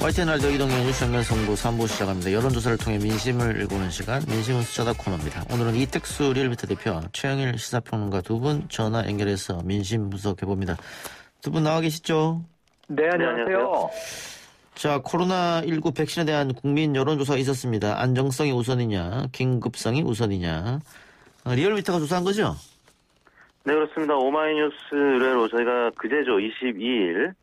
YTN 라디오 이동현 뉴스 정면 선고 3부 시작합니다. 여론조사를 통해 민심을 읽어보는 시간, 민심은 숫자다 코너입니다. 오늘은 이택수 리얼미터 대표, 최영일 시사평론가 두 분 전화 연결해서 민심 분석해봅니다. 두 분 나와 계시죠? 네, 안녕하세요. 자, 코로나19 백신에 대한 국민 여론조사가 있었습니다. 안정성이 우선이냐, 긴급성이 우선이냐. 리얼미터가 조사한 거죠? 네, 그렇습니다. 오마이뉴스 의뢰로 저희가 그제죠, 22일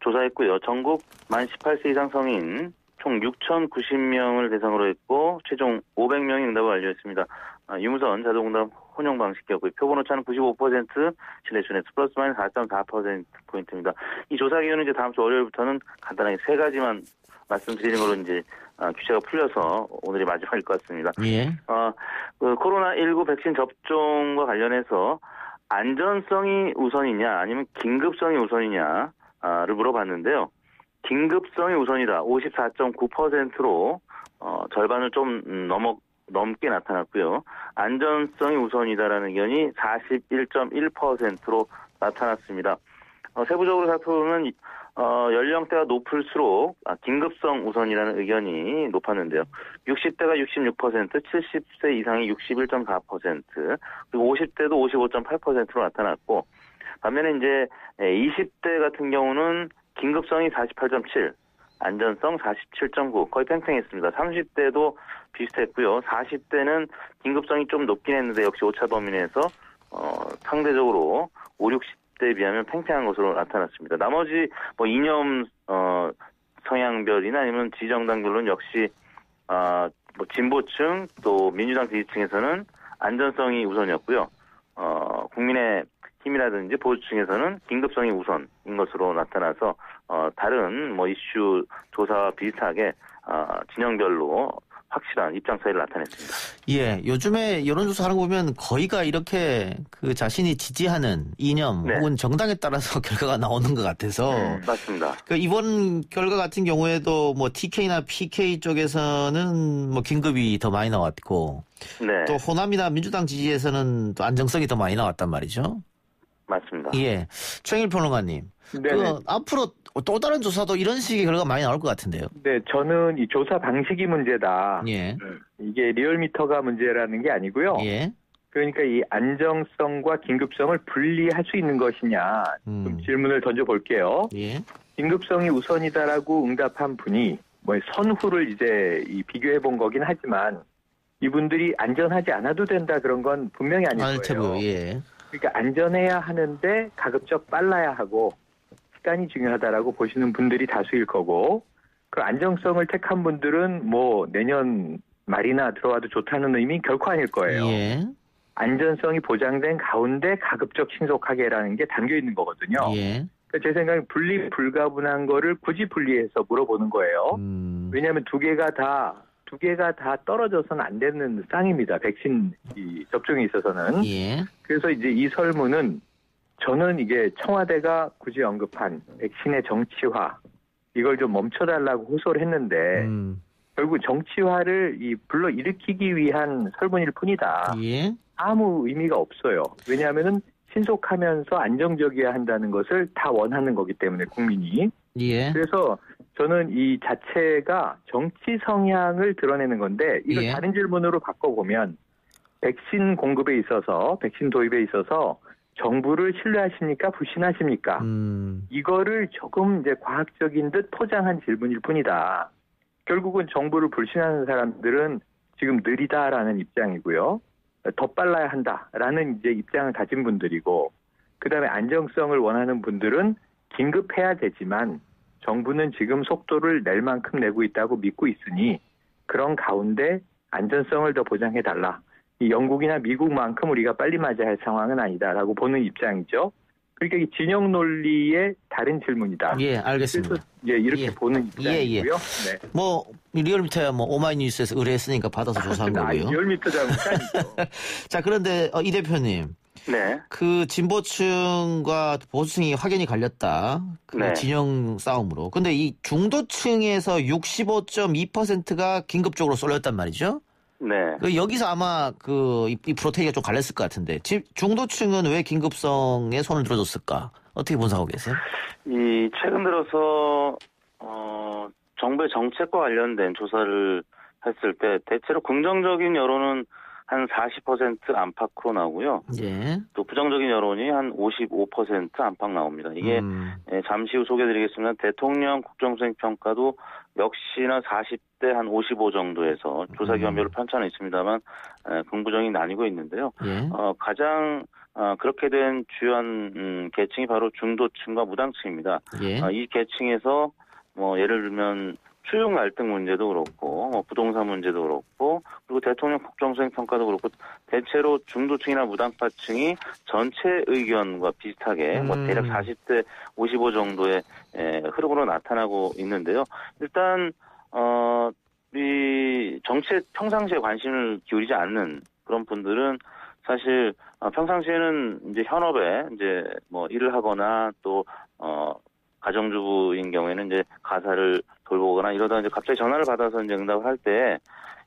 조사했고요. 전국 만 18세 이상 성인 총 6,090명을 대상으로 했고 최종 500명이 응답을 완료했습니다. 유무선 자동응답 혼용 방식이었고요. 표본 오차는 95%, 신뢰수는 플러스 마이너스 4.4%포인트입니다. 이 조사 기준은 이제 다음 주 월요일부터는 간단하게 세 가지만 말씀드리는 걸로 이제 규제가 풀려서 오늘이 마지막일 것 같습니다. 예. 코로나19 백신 접종과 관련해서 안전성이 우선이냐 아니면 긴급성이 우선이냐를 물어봤는데요. 긴급성이 우선이다. 54.9%로 절반을 좀 넘게 나타났고요. 안전성이 우선이다라는 의견이 41.1%로 나타났습니다. 세부적으로 살펴보면 연령대가 높을수록 긴급성 우선이라는 의견이 높았는데요. 60대가 66%, 70세 이상이 61.4%, 그리고 50대도 55.8%로 나타났고, 반면에 이제 20대 같은 경우는 긴급성이 48.7, 안전성 47.9, 거의 팽팽했습니다. 30대도 비슷했고요. 40대는 긴급성이 좀 높긴 했는데 역시 오차 범위 내에서 상대적으로 5, 60대에 비하면 팽팽한 것으로 나타났습니다. 나머지 이념 성향별이나 아니면 지정당별로는 역시 진보층 또 민주당 지지층에서는 안전성이 우선이었고요. 국민의 힘이라든지 보수층에서는 긴급성이 우선인 것으로 나타나서 다른 이슈 조사와 비슷하게 진영별로 확실한 입장 차이를 나타냈습니다. 예, 요즘에 여론조사 하는 거 보면 거의가 이렇게 그 자신이 지지하는 이념 혹은 정당에 따라서 결과가 나오는 것 같아서. 맞습니다. 이번 결과 같은 경우에도 TK나 PK 쪽에서는 긴급이 더 많이 나왔고, 또 호남이나 민주당 지지에서는 또 안정성이 더 많이 나왔단 말이죠. 맞습니다. 예, 최영일 평론가님. 앞으로 또 다른 조사도 이런 식의 결과가 많이 나올 것 같은데요. 네, 저는 이 조사 방식이 문제다. 예. 이게 리얼미터가 문제라는 게 아니고요. 예. 그러니까 이 안정성과 긴급성을 분리할 수 있는 것이냐. 좀 질문을 던져볼게요. 예. 긴급성이 우선이다라고 응답한 분이 선후를 이제 비교해 본 거긴 하지만 이분들이 안전하지 않아도 된다 그런 건 분명히 아닐 거예요. 예. 그러니까 안전해야 하는데 가급적 빨라야 하고 시간이 중요하다라고 보시는 분들이 다수일 거고, 그 안정성을 택한 분들은 내년 말이나 들어와도 좋다는 의미 결코 아닐 거예요. 예. 안전성이 보장된 가운데 가급적 신속하게라는 게 담겨 있는 거거든요. 예. 그러니까 제 생각엔 분리 불가분한 거를 굳이 분리해서 물어보는 거예요. 왜냐하면 두 개가 다 떨어져서는 안 되는 쌍입니다. 백신 접종에 있어서는. 예. 그래서 이제 이 설문은 저는 이게 청와대가 굳이 언급한 백신의 정치화, 이걸 좀 멈춰달라고 호소를 했는데 결국 정치화를 불러일으키기 위한 설문일 뿐이다. 예. 아무 의미가 없어요. 왜냐하면은 신속하면서 안정적이어야 한다는 것을 다 원하는 거기 때문에 국민이. 예. 그래서 저는 이 자체가 정치 성향을 드러내는 건데 이걸 다른 질문으로 바꿔보면 백신 공급에 있어서 백신 도입에 있어서 정부를 신뢰하십니까? 불신하십니까? 이거를 조금 이제 과학적인 듯 포장한 질문일 뿐이다. 결국은 정부를 불신하는 사람들은 지금 느리다라는 입장이고요. 더 빨라야 한다라는 이제 입장을 가진 분들이고, 그다음에 안정성을 원하는 분들은 긴급해야 되지만 정부는 지금 속도를 낼 만큼 내고 있다고 믿고 있으니 그런 가운데 안전성을 더 보장해달라. 이 영국이나 미국만큼 우리가 빨리 맞아야 할 상황은 아니다라고 보는 입장이죠. 그러니까 이 진영 논리의 다른 질문이다. 예, 알겠습니다. 그래서 이렇게 보는 입장이고요. 네. 리얼미터야 오마이뉴스에서 의뢰했으니까 받아서 조사한 거고요. 리얼미터 잘못이 아니죠. 자, 그런데 이 대표님. 네. 그 진보층과 보수층이 확연히 갈렸다. 진영 싸움으로. 근데 이 중도층에서 65.2%가 긴급적으로 쏠렸단 말이죠. 네. 여기서 아마 이 프로테이가 좀 갈렸을 것 같은데, 중도층은 왜 긴급성에 손을 들어줬을까? 어떻게 분석하고 계세요? 최근 들어서 정부의 정책과 관련된 조사를 했을 때 대체로 긍정적인 여론은 한 40% 안팎으로 나오고요. 예. 또 부정적인 여론이 한 55% 안팎 나옵니다. 이게 잠시 후 소개해드리겠습니다. 대통령 국정수행 평가도 역시나 40대 한 55 정도에서 조사기관별로 편차는 있습니다만 긍부정이 나뉘고 있는데요. 예. 가장 그렇게 된 주요한 계층이 바로 중도층과 무당층입니다. 예. 이 계층에서 예를 들면 수용 갈등 문제도 그렇고 부동산 문제도 그렇고 그리고 대통령 국정수행 평가도 그렇고 대체로 중도층이나 무당파층이 전체 의견과 비슷하게 대략 40대 55 정도의 흐름으로 나타나고 있는데요. 일단 이 정치에 평상시에 관심을 기울이지 않는 그런 분들은 사실 평상시에는 이제 현업에 이제 일을 하거나 또 가정주부인 경우에는 이제 가사를 돌보거나 이러다 이제 갑자기 전화를 받아서 이제 응답을 할 때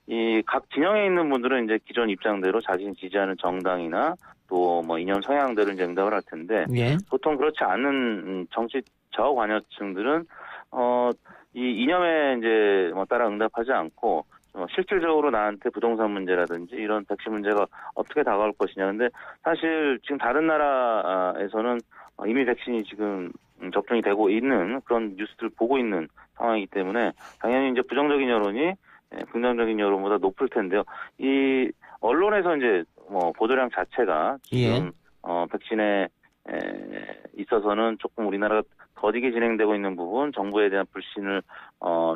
이 각 진영에 있는 분들은 이제 기존 입장대로 자신이 지지하는 정당이나 또 이념 성향대로 이제 응답을 할 텐데 예. 보통 그렇지 않은 정치 저관여층들은 이 이념에 이제 따라 응답하지 않고 실질적으로 나한테 부동산 문제라든지 이런 백신 문제가 어떻게 다가올 것이냐. 근데 사실 지금 다른 나라에서는 이미 백신이 지금 접종이 되고 있는 그런 뉴스들을 보고 있는 상황이기 때문에 당연히 이제 부정적인 여론이 긍정적인 여론보다 높을 텐데요. 이 언론에서 이제 보도량 자체가 지금 백신에 있어서는 조금 우리나라가 더디게 진행되고 있는 부분, 정부에 대한 불신을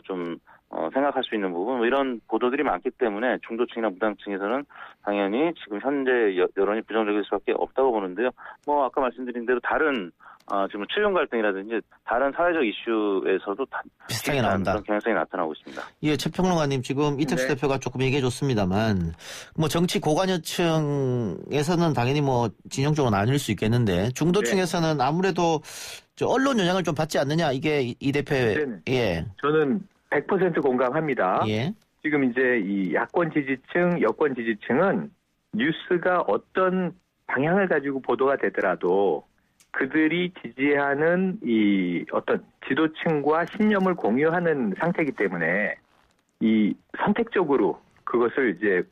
좀 생각할 수 있는 부분 이런 보도들이 많기 때문에 중도층이나 무당층에서는 당연히 지금 현재 여론이 부정적일 수밖에 없다고 보는데요. 아까 말씀드린 대로 다른 지금 채용 갈등이라든지 다른 사회적 이슈에서도 비슷하게 나온다. 그런 경향성이 나타나고 있습니다. 예, 최평론가님 지금 이택수 네. 대표가 조금 얘기해줬습니다만 정치 고관여층에서는 당연히 진영적으로 나뉠 수 있겠는데 중도층에서는 아무래도 언론 영향을 좀 받지 않느냐 이게 이 대표의 예. 저는 100% 공감합니다. 예. 지금 이제 이 야권 지지층, 여권 지지층은 뉴스가 어떤 방향을 가지고 보도가 되더라도 그들이 지지하는 이 어떤 지도층과 신념을 공유하는 상태이기 때문에 이 선택적으로 그것을 이제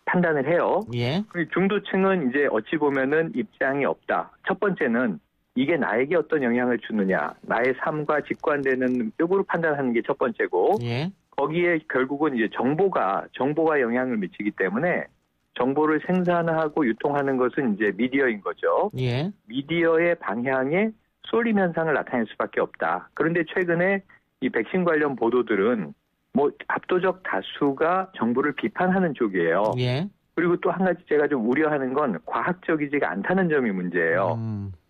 판단을 해요. 예. 중도층은 이제 어찌 보면은 입장이 없다. 첫 번째는 이게 나에게 어떤 영향을 주느냐, 나의 삶과 직관되는 쪽으로 판단하는 게 첫 번째고, 예. 거기에 결국은 이제 정보가 영향을 미치기 때문에 정보를 생산하고 유통하는 것은 이제 미디어인 거죠. 예. 미디어의 방향에 쏠림 현상을 나타낼 수밖에 없다. 그런데 최근에 이 백신 관련 보도들은 압도적 다수가 정부를 비판하는 쪽이에요. 예. 그리고 또 한 가지 제가 좀 우려하는 건 과학적이지가 않다는 점이 문제예요.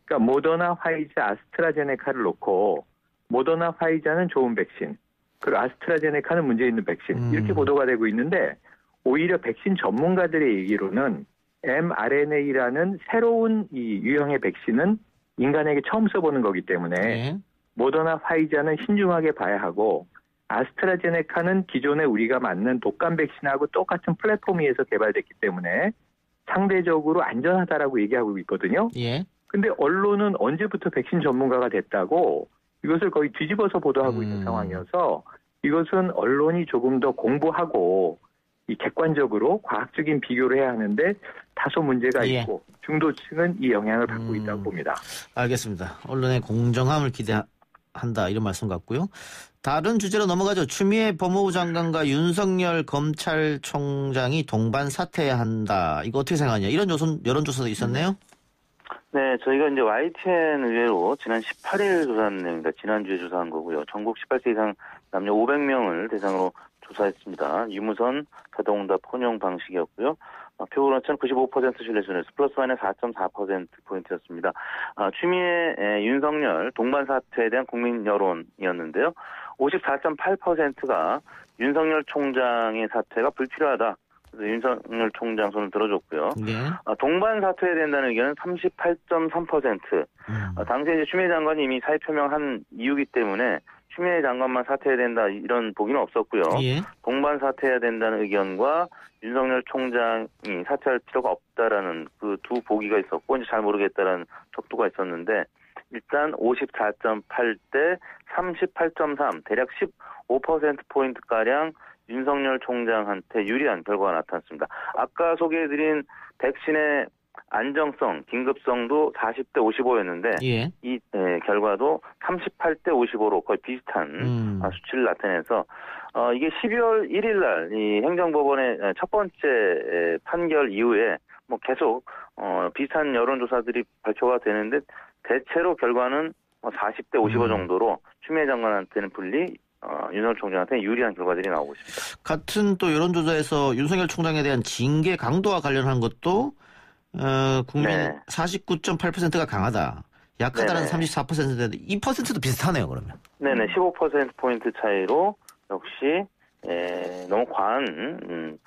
그러니까 모더나, 화이자, 아스트라제네카를 놓고 모더나, 화이자는 좋은 백신, 그리고 아스트라제네카는 문제 있는 백신 이렇게 보도가 되고 있는데 오히려 백신 전문가들의 얘기로는 mRNA라는 새로운 이 유형의 백신은 인간에게 처음 써보는 거기 때문에 모더나, 화이자는 신중하게 봐야 하고 아스트라제네카는 기존에 우리가 맞는 독감 백신하고 똑같은 플랫폼 위에서 개발됐기 때문에 상대적으로 안전하다라고 얘기하고 있거든요. 예. 근데 언론은 언제부터 백신 전문가가 됐다고 이것을 거의 뒤집어서 보도하고 있는 상황이어서 이것은 언론이 조금 더 공부하고 이 객관적으로 과학적인 비교를 해야 하는데 다소 문제가 있고 중도층은 이 영향을 받고 있다고 봅니다. 알겠습니다. 언론의 공정함을 기대한다 이런 말씀 같고요. 다른 주제로 넘어가죠. 추미애 법무부 장관과 윤석열 검찰총장이 동반 사퇴해야 한다. 이거 어떻게 생각하냐. 이런 여론조사도 있었네요. 네, 저희가 이제 YTN 의뢰로 지난 18일 조사한 내용입니다. 지난주에 조사한 거고요. 전국 18세 이상 남녀 500명을 대상으로 조사했습니다. 유무선 자동응답 혼용 방식이었고요. 표본오차는 95% 신뢰순에서 플러스 마이너스 4.4%포인트였습니다. 추미애 윤석열 동반 사퇴에 대한 국민 여론이었는데요. 54.8%가 윤석열 총장의 사퇴가 불필요하다. 그래서 윤석열 총장 손을 들어줬고요. 네. 동반 사퇴해야 된다는 의견은 38.3%. 당시에 이제 추미애 장관이 이미 사의 표명한 이유기 때문에 추미애 장관만 사퇴해야 된다 이런 보기는 없었고요. 예. 동반 사퇴해야 된다는 의견과 윤석열 총장이 사퇴할 필요가 없다라는 그 두 보기가 있었고 이제 잘 모르겠다라는 척도가 있었는데 일단 54.8대 38.3, 대략 15%포인트가량 윤석열 총장한테 유리한 결과가 나타났습니다. 아까 소개해드린 백신의 안정성, 긴급성도 40대 55였는데 예. 이 결과도 38대 55로 거의 비슷한 수치를 나타내서 이게 12월 1일 날 이 행정법원의 첫 번째 판결 이후에 뭐 계속 비슷한 여론조사들이 발표가 되는데 대체로 결과는 40대 55 정도로 추미애 장관한테는 불리 윤석열 총장한테 유리한 결과들이 나오고 있습니다. 같은 또 여론조사에서 윤석열 총장에 대한 징계 강도와 관련한 것도 국민 네. 49.8%가 강하다. 약하다는 34%인데 2%도 비슷하네요, 그러면. 네네, 15%포인트 차이로 역시 너무 과한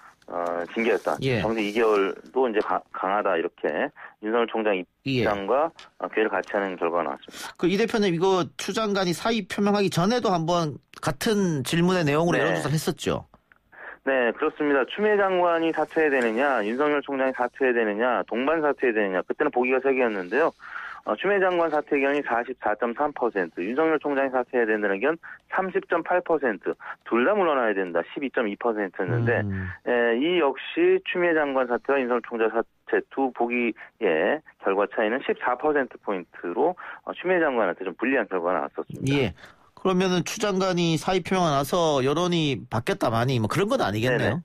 징계였다. 예. 정직 2개월도 이제 강하다 이렇게 윤석열 총장 입장과 괴를 같이 하는 결과가 나왔습니다. 그 이 대표님 이거 추 장관이 사의 표명하기 전에도 한번 같은 질문의 내용으로 여론조사를 했었죠. 네, 그렇습니다. 추미애 장관이 사퇴해야 되느냐, 윤석열 총장이 사퇴해야 되느냐, 동반 사퇴해야 되느냐, 그때는 보기가 3개였는데요. 추미애 장관 사퇴 의견이 44.3%, 윤석열 총장이 사퇴해야 되는 의견 30.8%, 둘 다 물러나야 된다, 12.2%였는데, 이 역시 추미애 장관 사퇴와 윤석열 총장 사퇴 두 보기의 결과 차이는 14%포인트로 추미애 장관한테 좀 불리한 결과가 나왔었습니다. 예. 그러면은 추 장관이 사의 표명을 나서 여론이 바뀌었다 많이 뭐 그런 건 아니겠네요. 네네.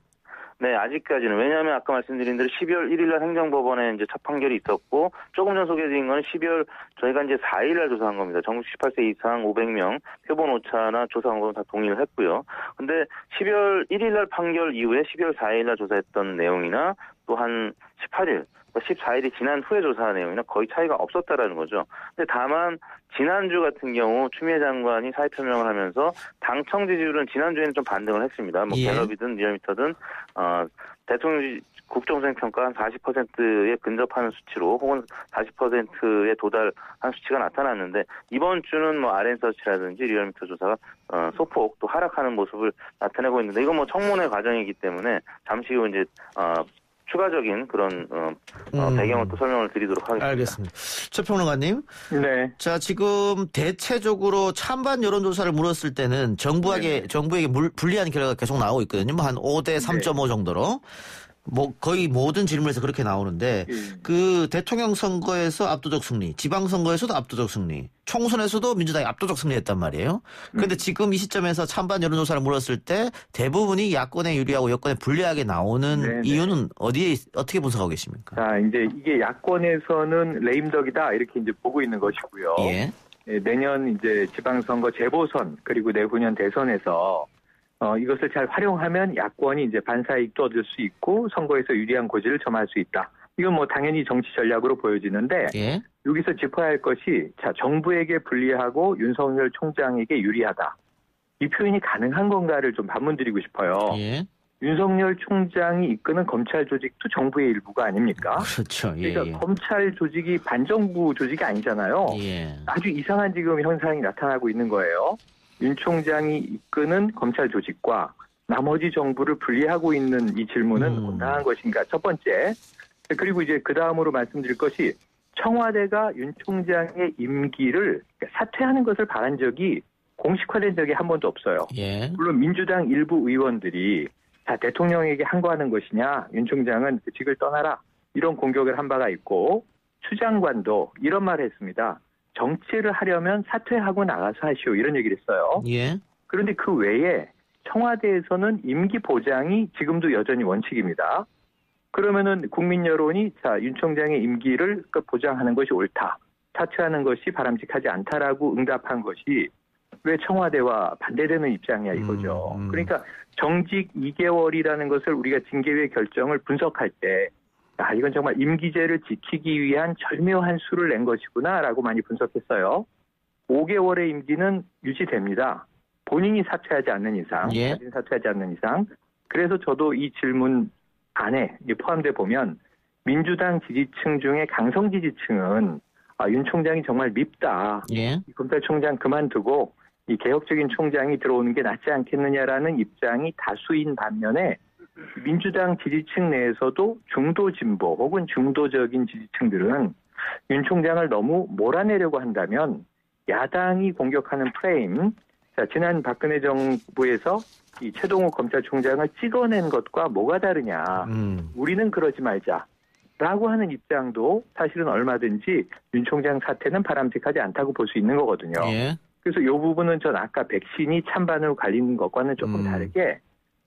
네, 아직까지는. 왜냐하면 아까 말씀드린 대로 12월 1일 날 행정법원에 이제 첫 판결이 있었고, 조금 전 소개해드린 건 12월, 저희가 이제 4일 날 조사한 겁니다. 전국 18세 이상 500명, 표본 오차나 조사 방법은 다 동의를 했고요. 근데 12월 1일 날 판결 이후에 12월 4일 날 조사했던 내용이나 또 한 18일, 14일이 지난 후에 조사한 내용이나 거의 차이가 없었다라는 거죠. 근데 다만 지난주 같은 경우 추미애 장관이 사의 표명을 하면서 당청 지지율은 지난주에는 좀 반등을 했습니다. 뭐 갤럽이든 리얼미터든 대통령 국정수행 평가 한 40%에 근접하는 수치로 혹은 40%에 도달한 수치가 나타났는데 이번 주는 뭐 RN서치라든지 리얼미터 조사가 소폭 또 하락하는 모습을 나타내고 있는데 이건 뭐 청문회 과정이기 때문에 잠시 후 이제 추가적인 그런 배경을 또 설명을 드리도록 하겠습니다. 알겠습니다. 최 평론가님. 네. 자, 지금 대체적으로 찬반 여론조사를 물었을 때는 정부에게 불리한 결과가 계속 나오고 있거든요. 뭐 한 5대 3.5 정도로. 뭐 거의 모든 질문에서 그렇게 나오는데 그 대통령 선거에서 압도적 승리, 지방선거에서도 압도적 승리, 총선에서도 민주당이 압도적 승리했단 말이에요. 그런데 지금 이 시점에서 찬반 여론조사를 물었을 때 대부분이 야권에 유리하고 여권에 불리하게 나오는 이유는 어떻게 분석하고 계십니까? 자, 이제 이게 야권에서는 레임덕이다 이렇게 이제 보고 있는 것이고요. 예. 내년 이제 지방선거 재보선 그리고 내후년 대선에서 이것을 잘 활용하면 야권이 이제 반사이익도 얻을 수 있고 선거에서 유리한 고지를 점할 수 있다. 이건 뭐 당연히 정치 전략으로 보여지는데 여기서 짚어야 할 것이 자 정부에게 불리하고 윤석열 총장에게 유리하다. 이 표현이 가능한 건가를 좀 반문드리고 싶어요. 윤석열 총장이 이끄는 검찰 조직도 정부의 일부가 아닙니까? 그렇죠. 그러니까 검찰 조직이 반정부 조직이 아니잖아요. 아주 이상한 지금 현상이 나타나고 있는 거예요. 윤 총장이 이끄는 검찰 조직과 나머지 정부를 분리하고 있는 이 질문은 온당한 것인가? 첫 번째. 그리고 이제 그 다음으로 말씀드릴 것이 청와대가 윤 총장의 임기를 사퇴하는 것을 바란 적이 공식화된 적이 한 번도 없어요. 물론 민주당 일부 의원들이 자 대통령에게 항거하는 것이냐? 윤 총장은 그 직을 떠나라. 이런 공격을 한 바가 있고 추 장관도 이런 말을 했습니다. 정치를 하려면 사퇴하고 나가서 하시오. 이런 얘기를 했어요. 그런데 그 외에 청와대에서는 임기 보장이 지금도 여전히 원칙입니다. 그러면은 국민 여론이 자, 윤 총장의 임기를 보장하는 것이 옳다. 사퇴하는 것이 바람직하지 않다라고 응답한 것이 왜 청와대와 반대되는 입장이야 이거죠. 그러니까 정직 2개월이라는 것을 우리가 징계위의 결정을 분석할 때 이건 정말 임기제를 지키기 위한 절묘한 수를 낸 것이구나라고 많이 분석했어요. 5개월의 임기는 유지됩니다. 본인이 사퇴하지 않는 이상, 자진 사퇴하지 않는 이상. 그래서 저도 이 질문 안에 포함돼 보면 민주당 지지층 중에 강성 지지층은 윤 총장이 정말 밉다. 이 검찰총장 그만두고 이 개혁적인 총장이 들어오는 게 낫지 않겠느냐라는 입장이 다수인 반면에 민주당 지지층 내에서도 중도 진보 혹은 중도적인 지지층들은 윤 총장을 너무 몰아내려고 한다면 야당이 공격하는 프레임, 자, 지난 박근혜 정부에서 이 최동욱 검찰총장을 찍어낸 것과 뭐가 다르냐. 우리는 그러지 말자라고 하는 입장도 사실은 얼마든지 윤 총장 사태는 바람직하지 않다고 볼 수 있는 거거든요. 예. 그래서 이 부분은 전 아까 백신이 찬반으로 갈리는 것과는 조금 다르게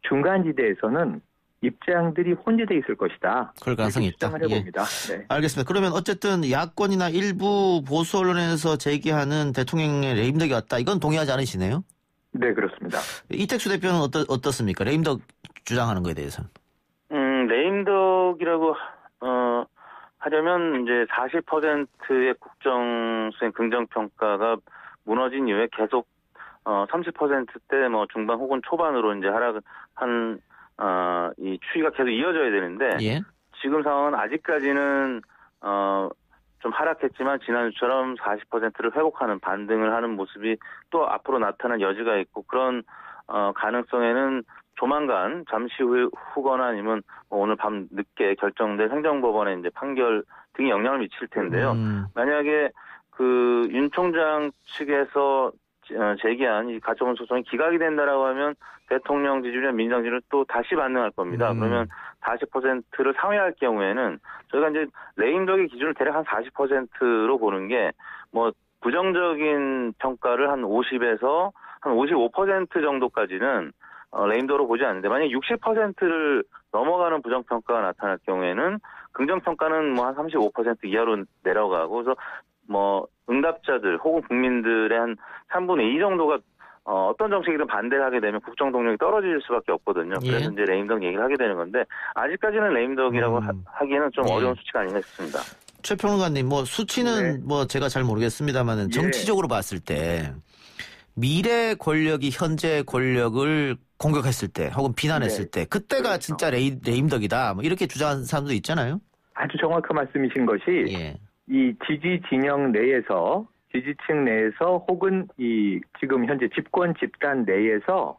중간지대에서는 입장들이 혼재돼 있을 것이다. 그럴 가능성이 있다. 해봅니다. 예. 네. 알겠습니다. 그러면 어쨌든 야권이나 일부 보수 언론에서 제기하는 대통령의 레임덕이 왔다. 이건 동의하지 않으시네요? 네, 그렇습니다. 이택수 대표는 어떻습니까? 레임덕 주장하는 거에 대해서는. 레임덕이라고 하려면 이제 40%의 국정수행 긍정평가가 무너진 이후에 계속 30%대 뭐 중반 혹은 초반으로 이제 하락한 이 추이가 계속 이어져야 되는데 예. 지금 상황은 아직까지는 좀 하락했지만 지난주처럼 40%를 회복하는 반등을 하는 모습이 또 앞으로 나타날 여지가 있고 그런 가능성에는 조만간 잠시 후거나 아니면 오늘 밤 늦게 결정될 행정법원의 이제 판결 등이 영향을 미칠 텐데요. 만약에 그 윤 총장 측에서 제기한 이 가처분 소송이 기각이 된다라고 하면 대통령 지지율이나 민주당 지지율은 또 다시 반등할 겁니다. 그러면 40%를 상회할 경우에는 저희가 이제 레임덕의 기준을 대략 한 40%로 보는 게 뭐 부정적인 평가를 한 50에서 한 55% 정도까지는 레임덕으로 보지 않는데 만약 60%를 넘어가는 부정평가가 나타날 경우에는 긍정평가는 뭐 한 35% 이하로 내려가고 그래서 뭐 응답자들 혹은 국민들의 한 3분의 2 정도가 어떤 정책이든 반대를 하게 되면 국정 동력이 떨어질 수밖에 없거든요. 그래서 이제 레임덕 얘기를 하게 되는 건데 아직까지는 레임덕이라고 하기에는 좀 어려운 수치가 아닌가 싶습니다. 최 평론가님, 뭐 수치는 네. 뭐 제가 잘 모르겠습니다만은 정치적으로 봤을 때 미래 권력이 현재 권력을 공격했을 때 혹은 비난했을 때 그때가 그렇죠. 진짜 레임덕이다. 뭐 이렇게 주장하는 사람도 있잖아요. 아주 정확한 말씀이신 것이 예. 이 지지 진영 내에서 지지층 내에서 혹은 이 지금 현재 집권 집단 내에서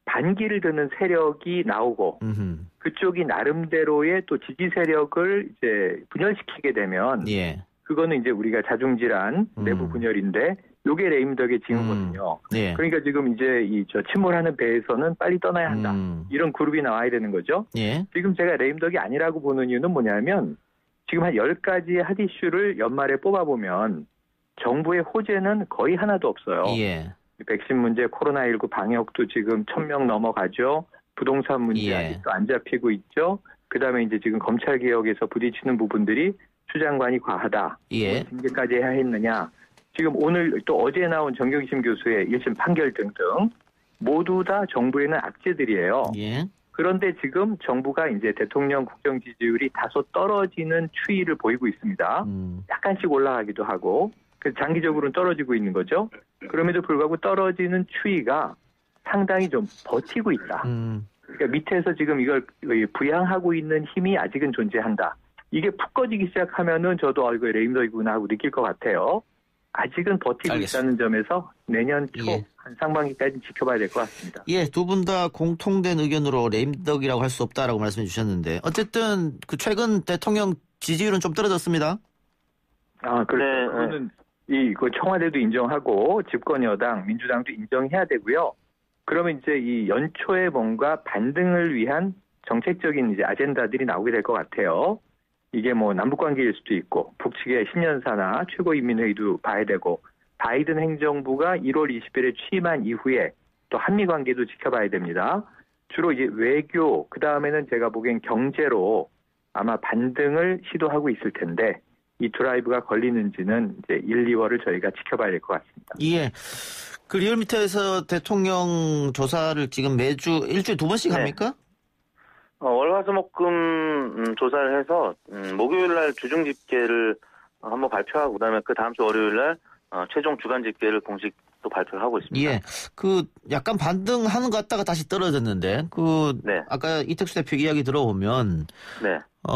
반기를 드는 세력이 나오고 그쪽이 나름대로의 또 지지 세력을 이제 분열시키게 되면 예. 그거는 이제 우리가 자중질환 내부 분열인데 요게 레임덕의 징후거든요. 예. 그러니까 지금 이제 침몰하는 배에서는 빨리 떠나야 한다. 이런 그룹이 나와야 되는 거죠. 예. 지금 제가 레임덕이 아니라고 보는 이유는 뭐냐면 지금 한 10가지의 핫 이슈를 연말에 뽑아보면 정부의 호재는 거의 하나도 없어요. 예. 백신 문제, 코로나19 방역도 지금 1000명 넘어가죠. 부동산 문제 아직도 안 잡히고 있죠. 그다음에 이제 지금 검찰개혁에서 부딪히는 부분들이 추 장관이 과하다. 예. 징계까지 해야 했느냐. 지금 오늘 또 어제 나온 정경심 교수의 1심 판결 등등 모두 다 정부에는 악재들이에요. 예. 그런데 지금 정부가 이제 대통령 국정 지지율이 다소 떨어지는 추이를 보이고 있습니다. 약간씩 올라가기도 하고 장기적으로는 떨어지고 있는 거죠. 그럼에도 불구하고 떨어지는 추이가 상당히 좀 버티고 있다. 그러니까 밑에서 지금 이걸 부양하고 있는 힘이 아직은 존재한다. 이게 푹 꺼지기 시작하면은 저도 이거 레임덕이구나 하고 느낄 것 같아요. 아직은 버티고 있다는 점에서 내년 초 한 상반기까지 지켜봐야 될 것 같습니다. 예, 두 분 다 공통된 의견으로 레임덕이라고 할 수 없다라고 말씀해 주셨는데 어쨌든 그 최근 대통령 지지율은 좀 떨어졌습니다. 아, 그렇죠. 그거는 그 청와대도 인정하고 집권 여당 민주당도 인정해야 되고요. 그러면 이제 이 연초에 뭔가 반등을 위한 정책적인 이제 아젠다들이 나오게 될 것 같아요. 이게 뭐 남북관계일 수도 있고 북측의 신년사나 최고인민회의도 봐야 되고 바이든 행정부가 1월 20일에 취임한 이후에 또 한미관계도 지켜봐야 됩니다. 주로 이제 외교 그다음에는 제가 보기엔 경제로 아마 반등을 시도하고 있을 텐데 이 드라이브가 걸리는지는 이제 1, 2월을 저희가 지켜봐야 될 것 같습니다. 예. 그 리얼미터에서 대통령 조사를 지금 매주 일주일에 2번씩 합니까? 월화수목금 조사를 해서 목요일 날 주중 집계를 한번 발표하고 그다음에 그 다음 주 월요일 날 최종 주간 집계를 공식 또 발표를 하고 있습니다. 예. 그 약간 반등하는 것 같다가 다시 떨어졌는데 아까 이택수 대표 이야기 들어보면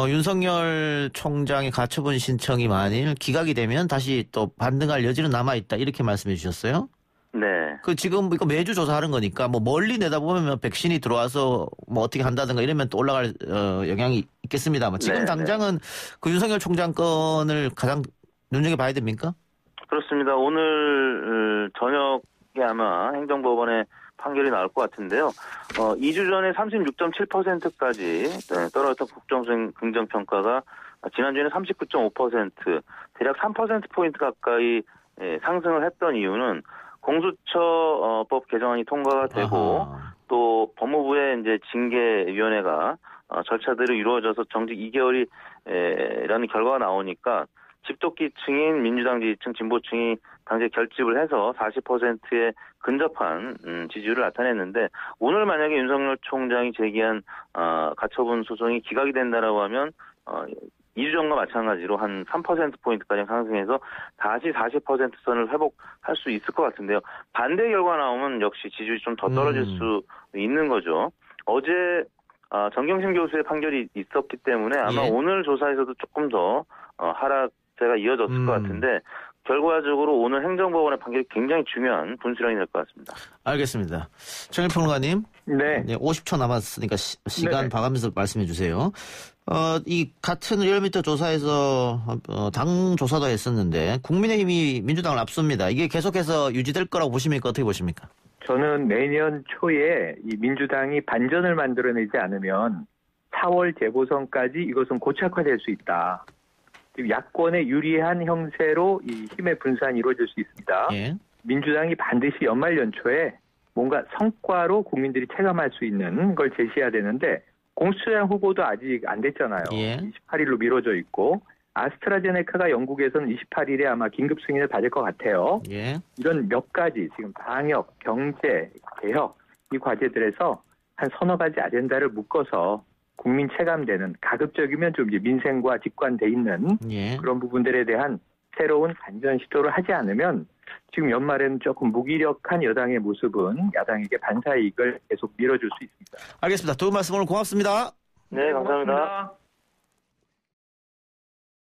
윤석열 총장의 가처분 신청이 만일 기각이 되면 다시 또 반등할 여지는 남아 있다 이렇게 말씀해 주셨어요? 네. 그 지금 이거 매주 조사하는 거니까 뭐 멀리 내다보면 백신이 들어와서 뭐 어떻게 한다든가 이러면 또 올라갈 영향이 있겠습니다만 지금 네, 당장은 그 윤석열 총장 건을 가장 눈여겨봐야 됩니까? 그렇습니다. 오늘 저녁에 아마 행정법원에 판결이 나올 것 같은데요. 2주 전에 36.7%까지 떨어졌던 국정수행 긍정평가가 지난주에는 39.5%, 대략 3%포인트 가까이 상승을 했던 이유는 공수처법 개정안이 통과가 되고 또 법무부의 이제 징계위원회가 절차들이 이루어져서 정직 2개월이라는 결과가 나오니까 집도기층인 민주당 지지층, 진보층이 당시에 결집을 해서 40%에 근접한 지지율을 나타냈는데 오늘 만약에 윤석열 총장이 제기한 가처분 소송이 기각이 된다라고 하면 2주 전과 마찬가지로 한 3%포인트까지 상승해서 다시 40%선을 회복할 수 있을 것 같은데요. 반대 결과 나오면 역시 지지율이 좀 더 떨어질 수 있는 거죠. 어제 정경심 교수의 판결이 있었기 때문에 아마 오늘 조사에서도 조금 더 하락세가 이어졌을 것 같은데 결과적으로 오늘 행정법원의 판결이 굉장히 중요한 분수령이 될 것 같습니다. 알겠습니다. 정일평론가님. 네. 50초 남았으니까 시간 네네. 봐가면서 말씀해 주세요. 이 같은 리얼미터 조사에서 당 조사도 했었는데 국민의힘이 민주당을 앞섭니다. 이게 계속해서 유지될 거라고 보십니까? 어떻게 보십니까? 저는 내년 초에 이 민주당이 반전을 만들어내지 않으면 4월 재보선까지 이것은 고착화될 수 있다. 야권에 유리한 형세로 이 힘의 분산이 이루어질 수 있습니다. 예. 민주당이 반드시 연말 연초에 뭔가 성과로 국민들이 체감할 수 있는 걸 제시해야 되는데 공수처장 후보도 아직 안 됐잖아요. 예. 28일로 미뤄져 있고 아스트라제네카가 영국에서는 28일에 아마 긴급 승인을 받을 것 같아요. 예. 이런 몇 가지 지금 방역, 경제, 개혁 이 과제들에서 한 서너 가지 아젠다를 묶어서 국민 체감되는 가급적이면 좀 이제 민생과 직관돼 있는 그런 부분들에 대한 새로운 반전 시도를 하지 않으면 지금 연말에는 조금 무기력한 여당의 모습은 야당에게 반사이익을 계속 밀어줄 수 있습니다. 알겠습니다. 두 분 말씀 오늘 고맙습니다. 네, 감사합니다.